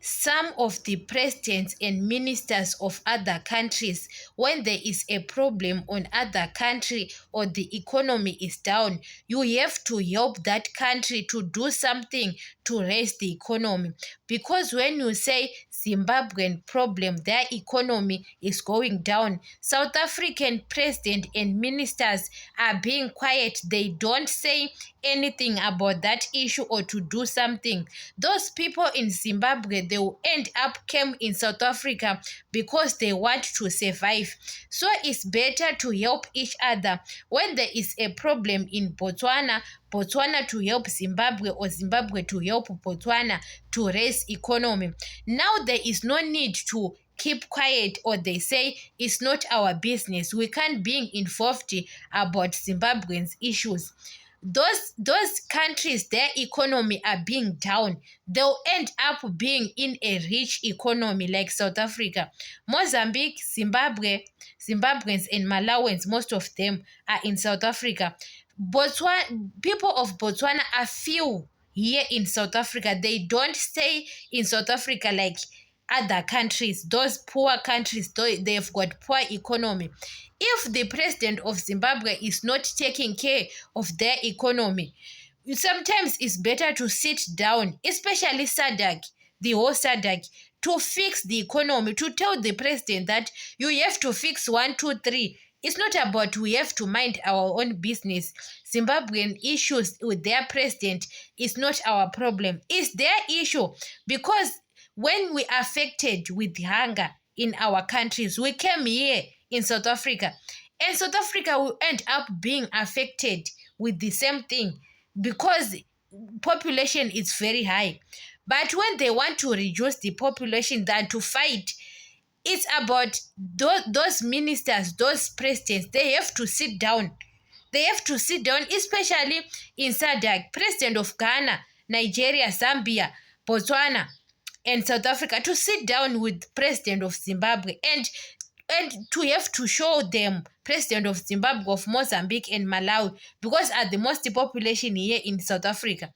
some of the presidents and ministers of other countries, when there is a problem on other country or the economy is down, you have to help that country to do something to raise the economy. Because when you say Zimbabwean problem, their economy is going down, South African president and ministers are being quiet. They don't say anything about that issue or to do something. Those people in Zimbabwe, they will end up came in South Africa because they want to survive. So it's better to help each other. When there is a problem in Botswana, Botswana to help Zimbabwe, or Zimbabwe to help Botswana to raise economy. Now there is no need to keep quiet, or they say it's not our business. We can't be involved about Zimbabweans issues. Those countries, their economy are being down, they'll end up being in a rich economy like South Africa. Mozambique, Zimbabweans and Malawians, most of them are in South Africa. Botswana, people of Botswana are few here in South Africa. They don't stay in South Africa like other countries. Those poor countries, they've got poor economy. If the president of Zimbabwe is not taking care of their economy, sometimes it's better to sit down, especially SADC, the whole SADC, to fix the economy, to tell the president that you have to fix 1, 2, 3. It's not about we have to mind our own business. Zimbabwean issues with their president is not our problem. It's their issue, because when we are affected with hunger in our countries, we came here in South Africa, and South Africa will end up being affected with the same thing because population is very high. But when they want to reduce the population than to fight, it's about those ministers, those presidents, they have to sit down. They have to sit down, especially in SADC, president of Ghana, Nigeria, Zambia, Botswana, and South Africa, to sit down with president of Zimbabwe and to have to show them president of Zimbabwe, of Mozambique and Malawi, because are the most population here in South Africa,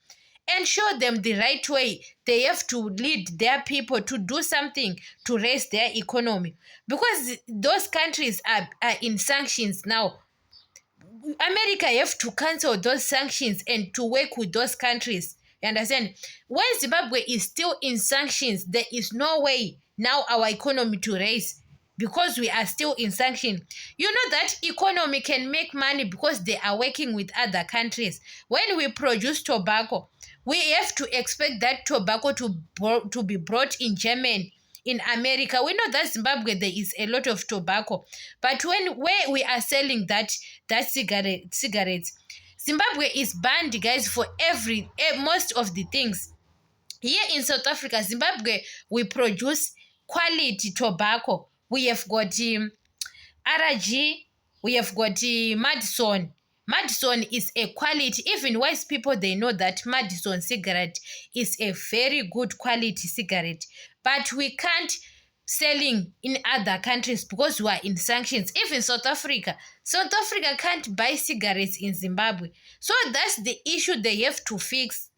and show them the right way. They have to lead their people to do something to raise their economy, because those countries are in sanctions now. America have to cancel those sanctions and to work with those countries. You understand? When Zimbabwe is still in sanctions, there is no way now our economy to raise, because we are still in sanction. You know that economy can make money because they are working with other countries. When we produce tobacco, we have to expect that tobacco to be brought in Germany, in America. We know that Zimbabwe there is a lot of tobacco, but where we are selling that cigarettes, Zimbabwe is banned, guys, for most of the things. Here in South Africa, Zimbabwe, we produce quality tobacco. We have got RG, we have got Madison. Madison is a quality. Even wise people, they know that Madison cigarette is a very good quality cigarette. But we can't selling in other countries because we are in sanctions. Even South Africa can't buy cigarettes in Zimbabwe. So that's the issue they have to fix.